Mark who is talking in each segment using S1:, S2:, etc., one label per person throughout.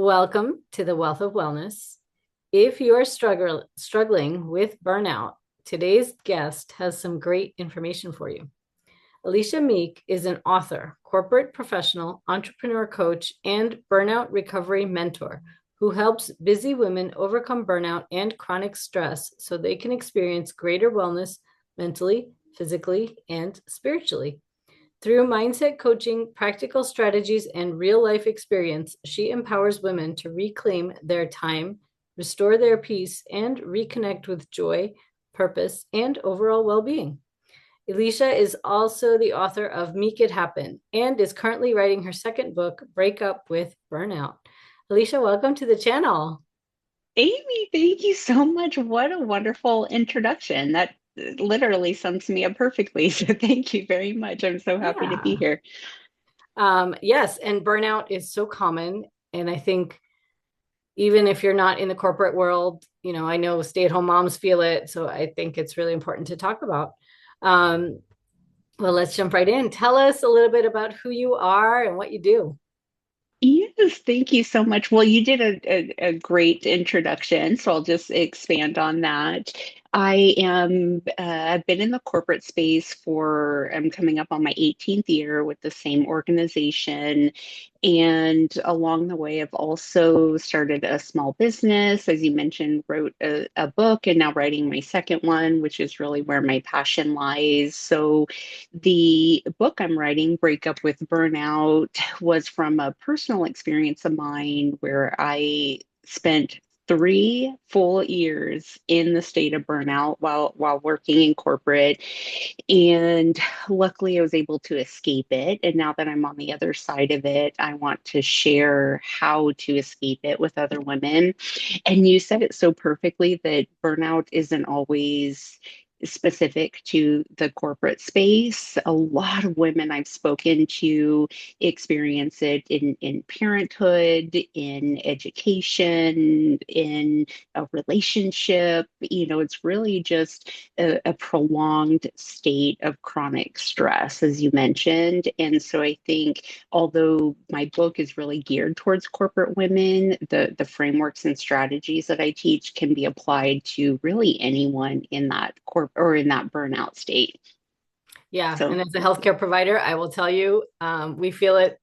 S1: Welcome to the Wealth of Wellness. If you are struggling with burnout, today's guest has some great information for you. Elisha Meek is an author, corporate professional, entrepreneur coach, and burnout recovery mentor who helps busy women overcome burnout and chronic stress so they can experience greater wellness mentally, physically, and spiritually. Through mindset coaching, practical strategies, and real life experience, she empowers women to reclaim their time, restore their peace, and reconnect with joy, purpose, and overall well being. Elisha is also the author of Meek It Happen and is currently writing her second book, Break Up With Burnout. Elisha, welcome to the channel.
S2: Amy, thank you so much. What a wonderful introduction. That literally sums me up perfectly. So thank you very much. I'm so happy to be
S1: Yeah.
S2: here.
S1: Yes, and burnout is so common. And I think even if you're not in the corporate world, I know stay-at-home moms feel it. So I think it's really important to talk about. Um, well, let's jump right in. Tell us a little bit about who you are and what you do.
S2: Yes, thank you so much. Well, you did a great introduction, so I'll just expand on that. I've been in the corporate space I'm coming up on my 18th year with the same organization. And along the way, I've also started a small business, as you mentioned, wrote a book, and now writing my second one, which is really where my passion lies. So the book I'm writing, Break Up With Burnout, was from a personal experience of mine where I spent 3 full years in the state of burnout while working in corporate. And luckily I was able to escape it. And now that I'm on the other side of it, I want to share how to escape it with other women. And you said it so perfectly that burnout isn't always specific to the corporate space. A lot of women I've spoken to experience it in parenthood, in education, in a relationship. It's really just a prolonged state of chronic stress, as you mentioned. And so I think, although my book is really geared towards corporate women, the frameworks and strategies that I teach can be applied to really anyone in that in that burnout state.
S1: Yeah,
S2: So
S1: and as a healthcare provider, I will tell you, we feel it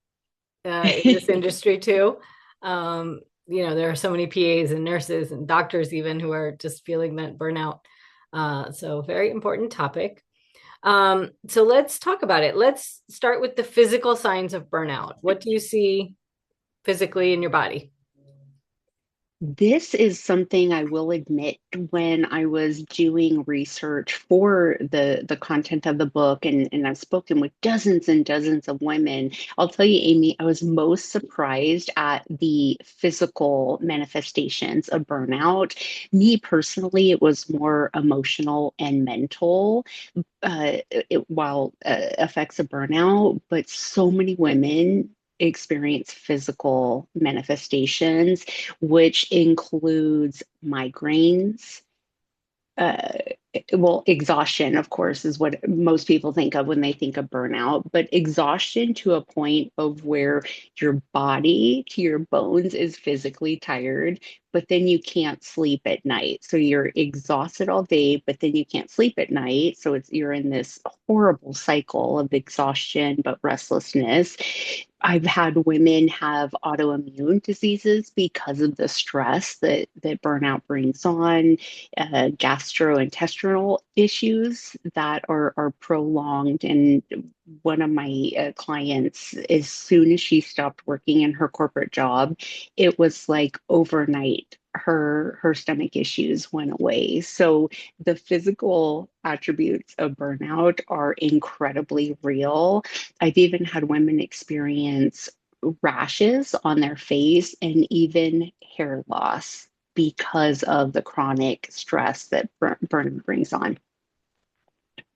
S1: in this industry too. There are so many PAs and nurses and doctors even who are just feeling that burnout. So very important topic. So let's talk about it. Let's start with the physical signs of burnout. What do you see physically in your body?
S2: this is something I will admit when I was doing research for the content of the book, and I've spoken with dozens and dozens of women. I'll tell you, Amy, I was most surprised at the physical manifestations of burnout. Me personally, it was more emotional and mental, while effects of burnout, but so many women experience physical manifestations, which includes migraines, uh, exhaustion, of course, is what most people think of when they think of burnout, but exhaustion to a point of where your body to your bones is physically tired, but then you can't sleep at night. So you're exhausted all day, but then you can't sleep at night. So you're in this horrible cycle of exhaustion, but restlessness. I've had women have autoimmune diseases because of the stress that burnout brings on, gastrointestinal issues that are prolonged. And one of my clients, as soon as she stopped working in her corporate job, it was like overnight her stomach issues went away. So the physical attributes of burnout are incredibly real. I've even had women experience rashes on their face and even hair loss because of the chronic stress that burnout brings on.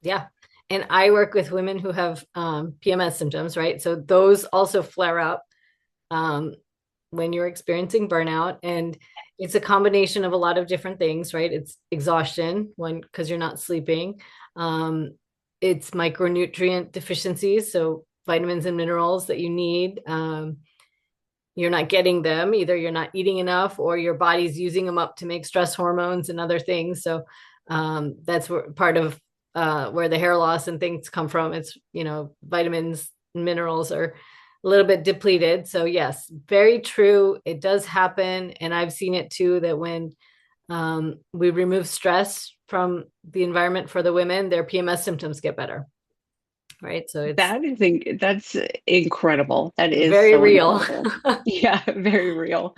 S1: Yeah. And I work with women who have PMS symptoms, right? So those also flare up um, when you're experiencing burnout. And it's a combination of a lot of different things, right? It's exhaustion when because you're not sleeping. Um, it's micronutrient deficiencies, so vitamins and minerals that you need. you're not getting them. Either you're not eating enough or your body's using them up to make stress hormones and other things. So that's where part of where the hair loss and things come from. It's, vitamins, minerals are a little bit depleted. So yes, very true. It does happen. And I've seen it too, that when we remove stress from the environment for the women, their PMS symptoms get better. Right. So it's
S2: That's incredible. That is
S1: very
S2: so
S1: real.
S2: incredible. Yeah, very real.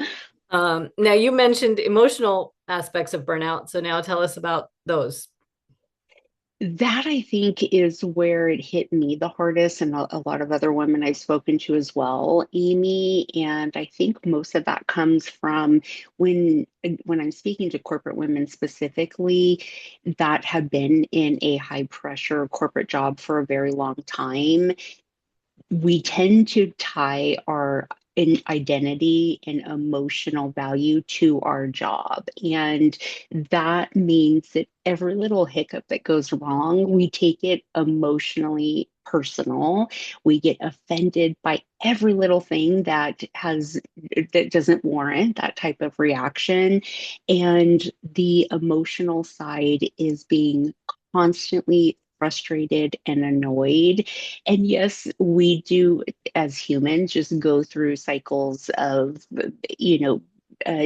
S1: Now, you mentioned emotional aspects of burnout. So now tell us about those.
S2: That I think is where it hit me the hardest, and a lot of other women I've spoken to as well, Amy. And I think most of that comes from when I'm speaking to corporate women specifically that have been in a high pressure corporate job for a very long time. We tend to tie our identity and emotional value to our job. And that means that every little hiccup that goes wrong, we take it emotionally personal. We get offended by every little thing that doesn't warrant that type of reaction. And the emotional side is being constantly frustrated and annoyed. And yes, we do as humans just go through cycles of, you know,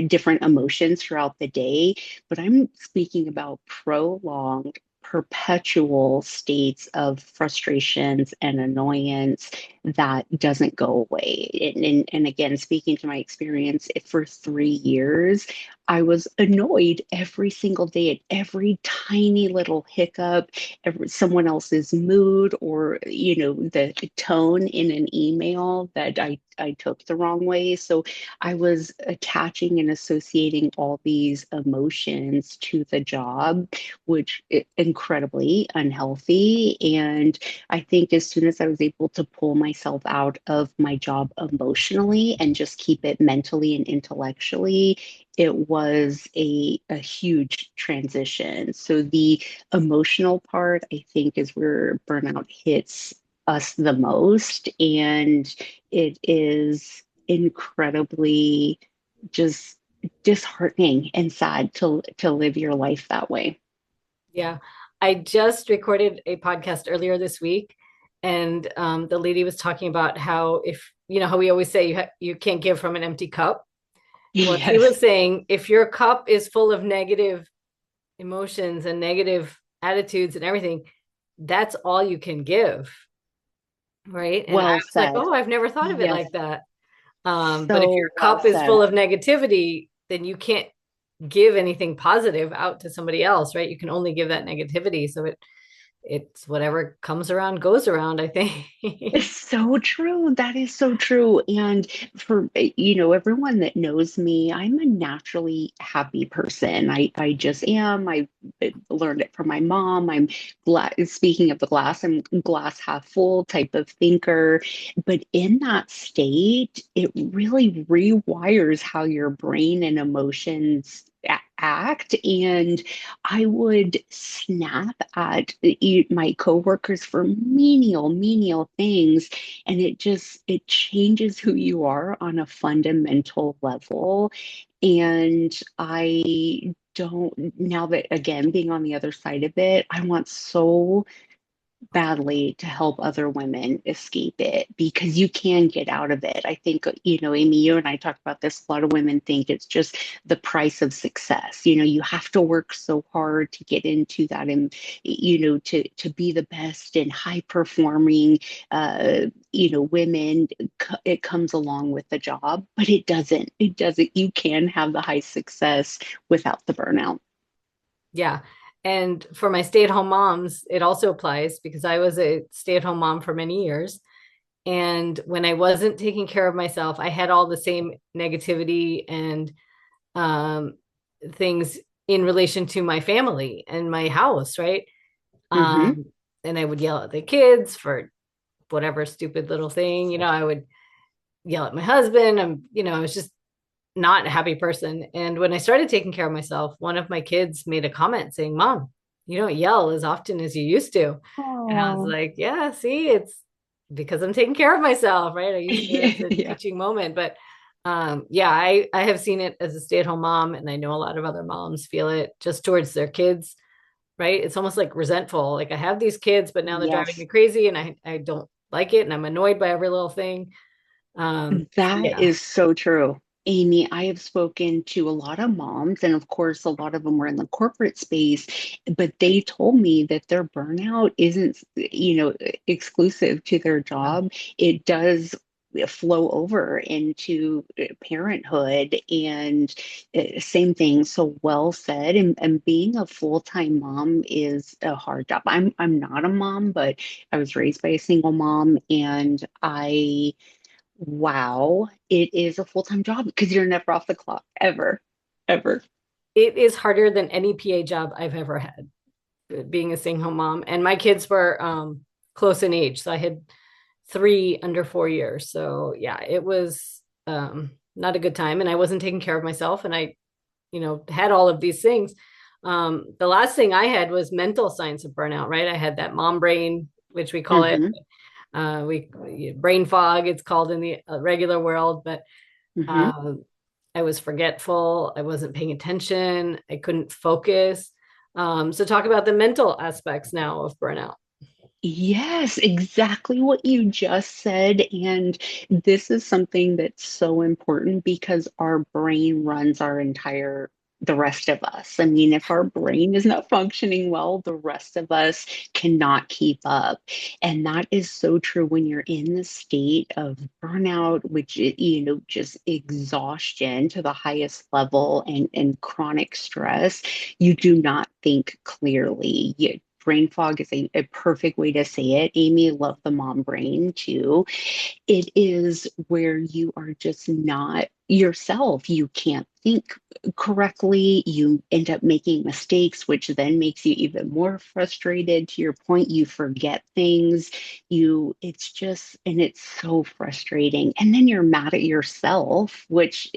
S2: different emotions throughout the day, but I'm speaking about prolonged, perpetual states of frustrations and annoyance that doesn't go away. And again, speaking to my experience, for 3 years, I was annoyed every single day at every tiny little hiccup, someone else's mood, or the tone in an email that I took the wrong way. So I was attaching and associating all these emotions to the job, which is incredibly unhealthy. And I think as soon as I was able to pull myself out of my job emotionally and just keep it mentally and intellectually, it was a huge transition. So the emotional part, I think, is where burnout hits us the most. And it is incredibly just disheartening and sad to live your life that way.
S1: Yeah. I just recorded a podcast earlier this week, and the lady was talking about how, if how we always say you can't give from an empty cup. Well, she was
S2: Yes.
S1: saying if your cup is full of negative emotions and negative attitudes and everything, that's all you can give. Right. And I
S2: Well
S1: was like,
S2: said.
S1: oh, I've never thought of it
S2: Yes.
S1: like that. But if your
S2: So well
S1: cup is full
S2: said.
S1: of negativity, then you can't give anything positive out to somebody else, right? You can only give that negativity. So it's whatever comes around goes around, I
S2: It's
S1: think.
S2: so true. That is so true. And for everyone that knows me, I'm a naturally happy person. I just am. I learned it from my mom. Speaking of the glass, I'm glass half full type of thinker. But in that state, it really rewires how your brain and emotions act. And I would snap at my coworkers for menial things, and it changes who you are on a fundamental level. And I don't, now that again, being on the other side of it, I want so badly to help other women escape it, because you can get out of it. I think, Amy, you and I talked about this. A lot of women think it's just the price of success. You have to work so hard to get into that, and, to be the best and high performing, women. It comes along with the job, but it doesn't. You can have the high success without the burnout.
S1: Yeah. And for my stay-at-home moms, it also applies because I was a stay-at-home mom for many years. And when I wasn't taking care of myself, I had all the same negativity and um, things in relation to my family and my house, right?
S2: Hmm.
S1: Um, and I would yell at the kids for whatever stupid little thing. I would yell at my husband. I was just not a happy person. And when I started taking care of myself, one of my kids made a comment saying, Mom, you don't yell as often as you used to. And I was
S2: Oh,
S1: like, yeah, see, it's because I'm taking care of myself, right? I used it as a
S2: yeah.
S1: teaching moment. But Yeah, I have seen it as a stay-at-home mom, and I know a lot of other moms feel it just towards their kids, right? It's almost like resentful. Like I have these kids, but now they're driving me
S2: Yes.
S1: crazy, and I don't like it, and I'm annoyed by every little thing. So
S2: That
S1: yeah,
S2: is so true. Amy, I have spoken to a lot of moms, and of course, a lot of them were in the corporate space, but they told me that their burnout isn't, exclusive to their
S1: yeah.
S2: job. It does flow over into parenthood and same thing. So well said. And being a full-time mom is a hard job. I'm not a mom, but I was raised by a single mom, and wow, it is a full-time job because you're never off the clock ever, ever.
S1: It is harder than any PA job I've ever had, being a stay-at-home mom. And my kids were close in age, so I had three under 4 years. So yeah, it was not a good time, and I wasn't taking care of myself, and I had all of these things. The last thing I had was mental signs of burnout, right? I had that mom brain, which we call it.
S2: Hmm.
S1: We brain fog, it's called in the regular world, but
S2: Hmm.
S1: um, I was forgetful. I wasn't paying attention. I couldn't focus. So talk about the mental aspects now of burnout.
S2: Yes, exactly what you just said. And this is something that's so important because our brain runs the rest of us. I mean, if our brain is not functioning well, the rest of us cannot keep up. And that is so true when you're in the state of burnout, which, just exhaustion to the highest level and chronic stress. You do not think clearly. Brain fog is a perfect way to say it. Amy, love the mom brain too. It is where you are just not yourself. You can't think correctly. You end up making mistakes, which then makes you even more frustrated. To your point, you forget things. It's just, and it's so frustrating. And then you're mad at yourself, which,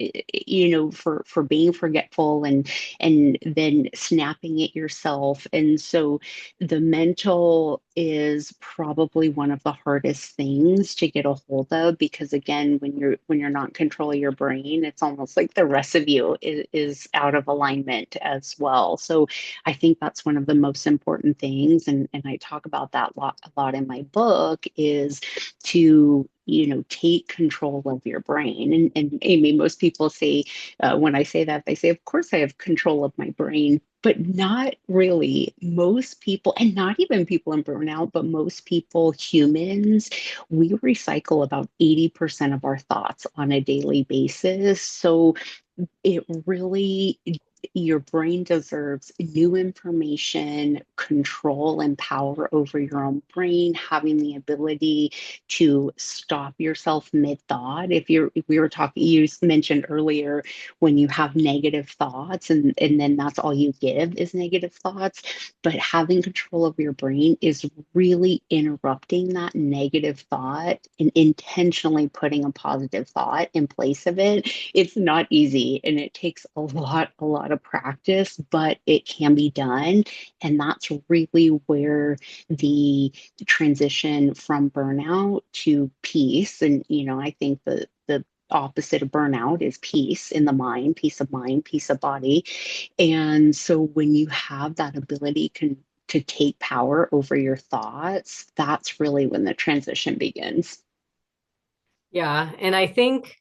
S2: for being forgetful and then snapping at yourself. And so the mental is probably one of the hardest things to get a hold of because again, when you're not controlling your brain, it's almost like the rest of you is out of alignment as well. So I think that's one of the most important things, and I talk about that a lot in my book is to take control of your brain. And Amy, most people say when I say that, they say, of course I have control of my brain, but not really. Most people, and not even people in burnout, but most people, humans, we recycle about 80% of our thoughts on a daily basis. So it really, your brain deserves new information, control and power over your own brain, having the ability to stop yourself mid-thought. If we were talking, you mentioned earlier when you have negative thoughts and then that's all you give is negative thoughts. But having control of your brain is really interrupting that negative thought and intentionally putting a positive thought in place of it. It's not easy and it takes a lot of practice, but it can be done. And that's really where the transition from burnout to peace. And, I think the opposite of burnout is peace in the mind, peace of body. And so when you have that ability to take power over your thoughts, that's really when the transition begins.
S1: Yeah, and I think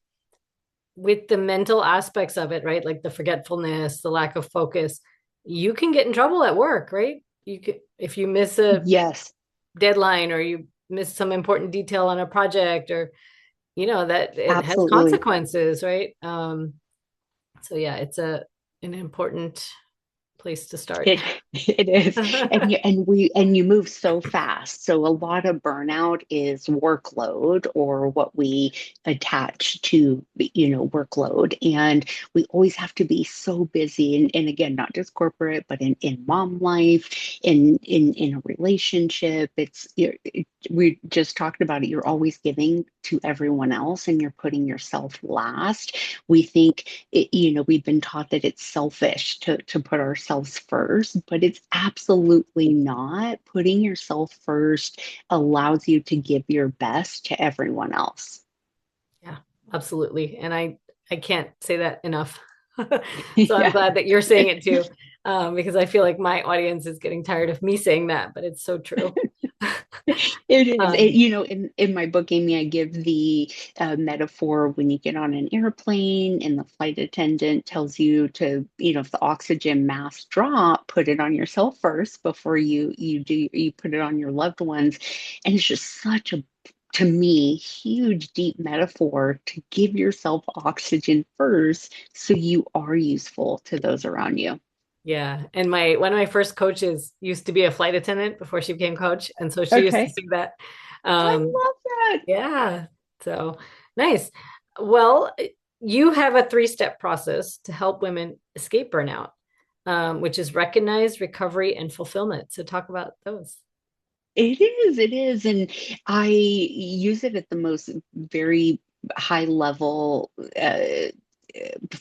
S1: with the mental aspects of it, right? Like the forgetfulness, the lack of focus, you can get in trouble at work, right? You could, if you miss a
S2: Yes,
S1: deadline or you miss some important detail on a project or, that it has
S2: absolutely.
S1: consequences, right? So yeah, it's an important place to start.
S2: It it is. And you move so fast. So a lot of burnout is workload or what we attach to, workload. And we always have to be so busy. And again, not just corporate, but in mom life, in a relationship. We just talked about it. You're always giving to everyone else and you're putting yourself last. We think we've been taught that it's selfish to put ourselves first, but it's absolutely not. Putting yourself first allows you to give your best to everyone else.
S1: Yeah, absolutely. And I can't say that enough. So I'm
S2: Yeah.
S1: glad that you're saying it too, because I feel like my audience is getting tired of me saying that, but it's so true.
S2: It is.
S1: Um,
S2: In my book, Amy, I give the metaphor when you get on an airplane and the flight attendant tells you to, if the oxygen mask drop, put it on yourself first before you put it on your loved ones. And it's just such a, to me, huge, deep metaphor to give yourself oxygen first so you are useful to those around you.
S1: yeah, and my one of my first coaches used to be a flight attendant before she became coach, and so she used to
S2: Okay.
S1: say that.
S2: I
S1: Um,
S2: love that.
S1: yeah, so nice. Well, you have a three-step process to help women escape burnout, which is recognize, recovery, and fulfillment. So talk about those.
S2: It is. And I use it at the most very high level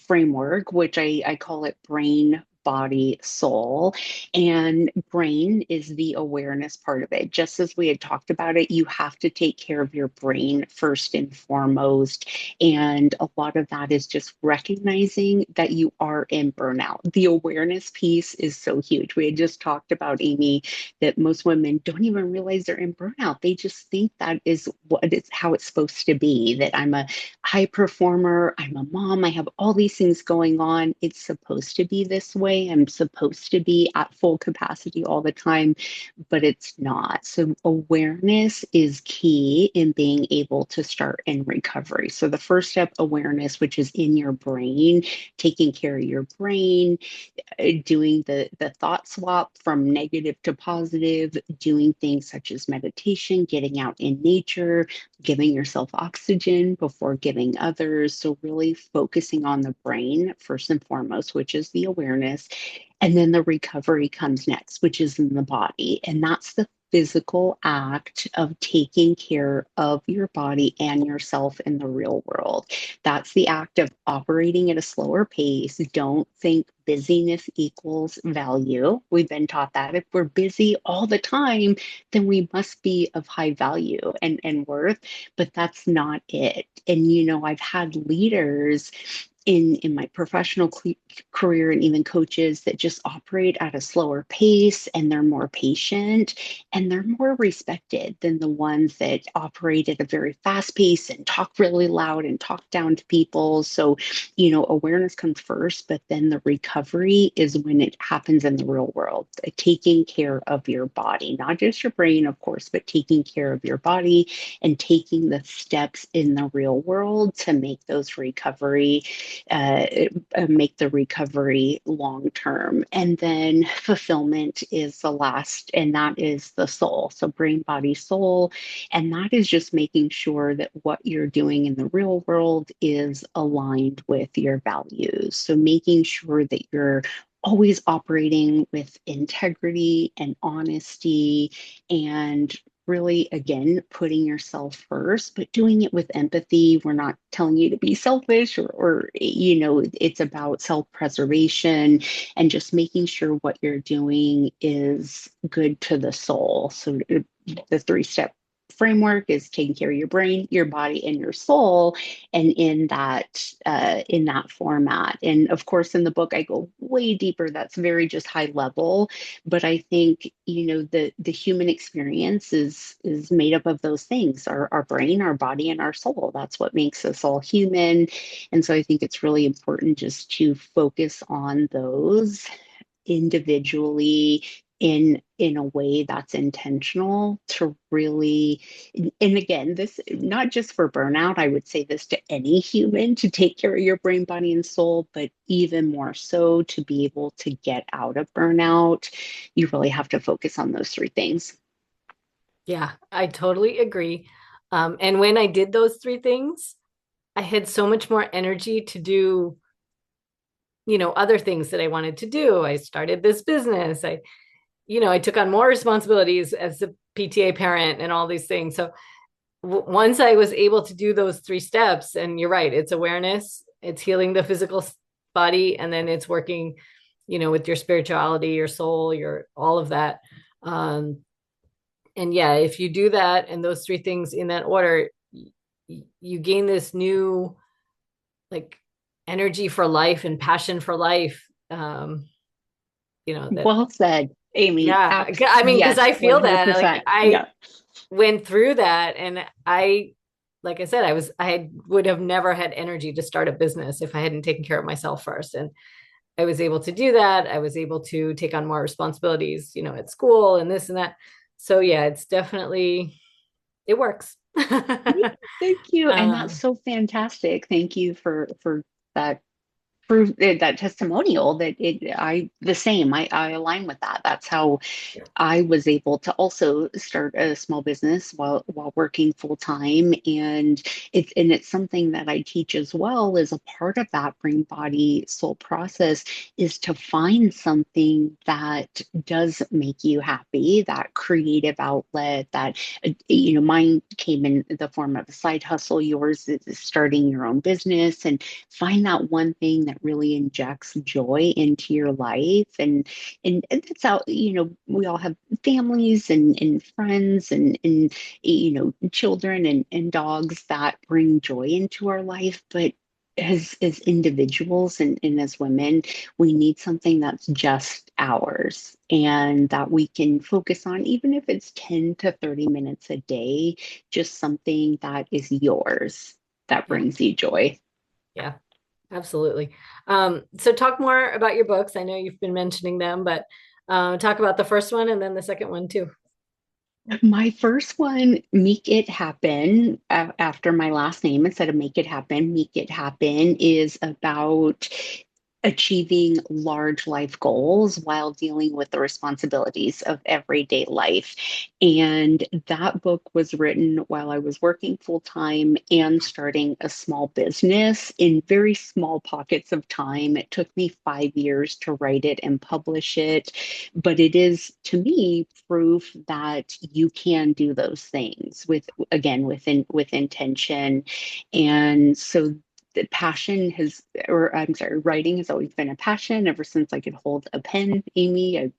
S2: framework, which I call it brain, body, soul. And brain is the awareness part of it. Just as we had talked about it, you have to take care of your brain first and foremost. And a lot of that is just recognizing that you are in burnout. The awareness piece is so huge. We had just talked about, Amy, that most women don't even realize they're in burnout. They just think that is what it's how it's supposed to be, that I'm a high performer, I'm a mom, I have all these things going on. It's supposed to be this way. I'm supposed to be at full capacity all the time, but it's not. So, awareness is key in being able to start in recovery. So, the first step, awareness, which is in your brain, taking care of your brain, doing the thought swap from negative to positive, doing things such as meditation, getting out in nature, giving yourself oxygen before giving others. So, really focusing on the brain first and foremost, which is the awareness. And then the recovery comes next, which is in the body. And that's the physical act of taking care of your body and yourself in the real world. That's the act of operating at a slower pace. Don't think busyness equals value. We've been taught that if we're busy all the time, then we must be of high value and worth, but that's not it. And I've had leaders in my professional career and even coaches that just operate at a slower pace, and they're more patient and they're more respected than the ones that operate at a very fast pace and talk really loud and talk down to people. So, awareness comes first, but then the recovery is when it happens in the real world, taking care of your body, not just your brain, of course, but taking care of your body and taking the steps in the real world to uh, make the recovery long term. And then fulfillment is the last, and that is the soul. So brain, body, soul. And that is just making sure that what you're doing in the real world is aligned with your values. So making sure that you're always operating with integrity and honesty, and really, again, putting yourself first, but doing it with empathy. We're not telling you to be selfish, or it's about self-preservation and just making sure what you're doing is good to the soul. So the three-step framework is taking care of your brain, your body, and your soul, and in that format. And of course, in the book, I go way deeper. That's very just high level, but I think the human experience is made up of those things: our brain, our body, and our soul. That's what makes us all human. And so I think it's really important just to focus on those individually, in a way that's intentional, to really, and again, this not just for burnout, I would say this to any human, to take care of your brain, body, and soul, but even more so to be able to get out of burnout. You really have to focus on those three things.
S1: Yeah, I totally agree. And when I did those three things, I had so much more energy to do, other things that I wanted to do. I started this business. I took on more responsibilities as a PTA parent and all these things. So once I was able to do those three steps, and you're right, it's awareness, it's healing the physical body, and then it's working, with your spirituality, your soul, your all of that. Um, and yeah, if you do that and those three things in that order, you gain this new, like, energy for life and passion for life. That,
S2: Well said, Amy.
S1: yeah. I mean, because
S2: Yes,
S1: I feel that, like,
S2: 100%.
S1: I
S2: Yeah.
S1: went through that, and like I said, I would have never had energy to start a business if I hadn't taken care of myself first. And I was able to do that. I was able to take on more responsibilities, at school and this and that. So yeah, it's definitely, it works.
S2: Yeah, thank you. And that's
S1: um,
S2: so fantastic. Thank you for that proof, that testimonial that the same. I align with that. That's how I was able to also start a small business while working full time, and it's something that I teach as well. As a part of that brain body soul process is to find something that does make you happy, that creative outlet. That mine came in the form of a side hustle. Yours is starting your own business, and find that one thing that really injects joy into your life. And it's out, we all have families and friends and children and dogs that bring joy into our life. But as individuals and as women, we need something that's just ours and that we can focus on, even if it's 10 to 30 minutes a day, just something that is yours that
S1: yeah,
S2: brings you joy.
S1: yeah, absolutely. So talk more about your books. I know you've been mentioning them, but talk about the first one and then the second one too.
S2: My first one, Meek It Happen, after my last name, instead of Make It Happen, Meek It Happen is about achieving large life goals while dealing with the responsibilities of everyday life. And that book was written while I was working full time and starting a small business in very small pockets of time. It took me 5 years to write it and publish it, but it is to me proof that you can do those things with, again, with intention. And so the passion has, or I'm sorry, writing has always been a passion ever since I could hold a pen, Amy.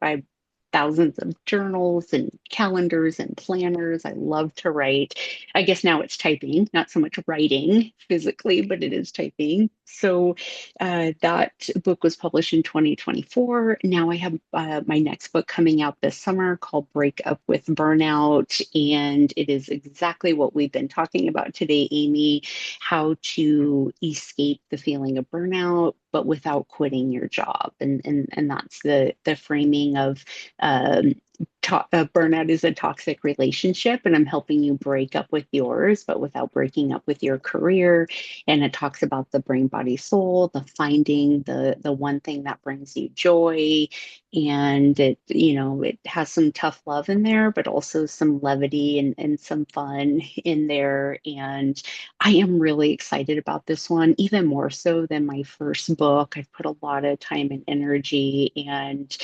S2: I thousands of journals and calendars and planners. I love to write. I guess now it's typing, not so much writing physically, but it is typing. So that book was published in 2024. Now I have my next book coming out this summer called Break Up With Burnout. And it is exactly what we've been talking about today, Amy, how to escape the feeling of burnout, but without quitting your job. And that's the framing of um, burnout is a toxic relationship, and I'm helping you break up with yours, but without breaking up with your career. And it talks about the brain, body, soul, the finding the one thing that brings you joy. And it has some tough love in there, but also some levity and some fun in there. And I am really excited about this one, even more so than my first book. I've put a lot of time and energy, and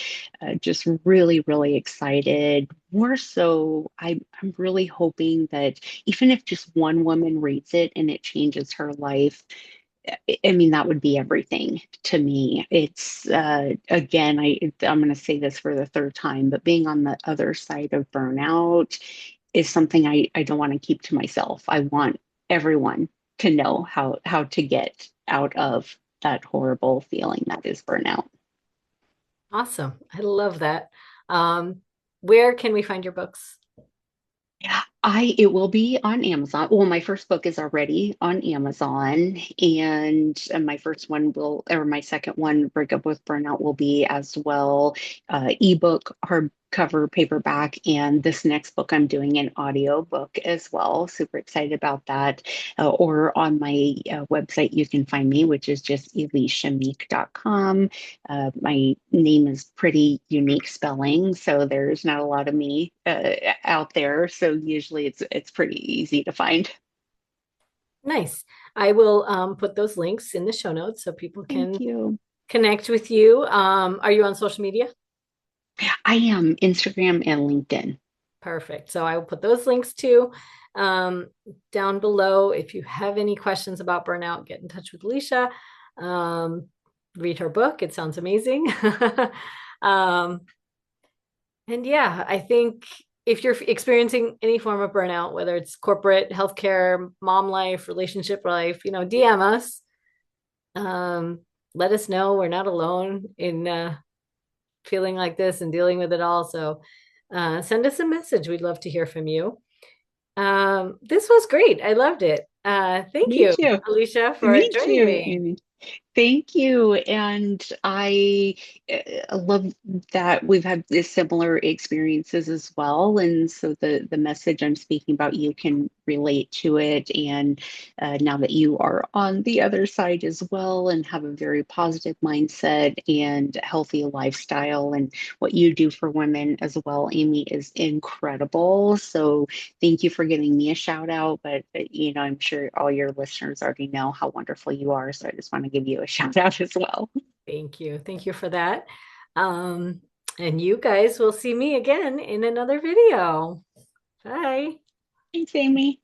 S2: just really, really excited. More so, I'm really hoping that even if just one woman reads it and it changes her life, I mean, that would be everything to me. It's again, I'm going to say this for the third time, but being on the other side of burnout is something I don't want to keep to myself. I want everyone to know how to get out of that horrible feeling that is burnout.
S1: Awesome. I love that. Um, where can we find your books?
S2: It will be on Amazon. Well, my first book is already on Amazon, and my first one or my second one, Break Up with Burnout, will be as well, ebook, hardcover, paperback, and this next book I'm doing an audio book as well. Super excited about that. Or on my website, you can find me, which is just elishameek.com. My name is pretty unique spelling, so there's not a lot of me out there. So usually it's pretty easy to find.
S1: Nice. I will put those links in the show notes so people
S2: Thank
S1: can
S2: you.
S1: connect with you. Are you on social media?
S2: I am Instagram and LinkedIn.
S1: Perfect. So I will put those links too um, down below. If you have any questions about burnout, get in touch with Alicia. Um, Read her book. It sounds amazing. um, and yeah, I think if you're experiencing any form of burnout, whether it's corporate, healthcare, mom life, relationship life, DM us. Um, let us know we're not alone in feeling like this and dealing with it all. So send us a message. We'd love to hear from you. This was great. I loved it. Thank
S2: Me
S1: you,
S2: too.
S1: Alicia, for
S2: Me
S1: joining
S2: too,
S1: me.
S2: Amy. Thank you. And I love that we've had this similar experiences as well. And so the message I'm speaking about, you can relate to it. And now that you are on the other side as well and have a very positive mindset and healthy lifestyle, and what you do for women as well, Amy, is incredible. So thank you for giving me a shout out, but I'm sure all your listeners already know how wonderful you are. So I just want to give you a shout out as well.
S1: Thank you. Thank you for that. Um, and you guys will see me again in another video. Bye.
S2: Thanks, Amy.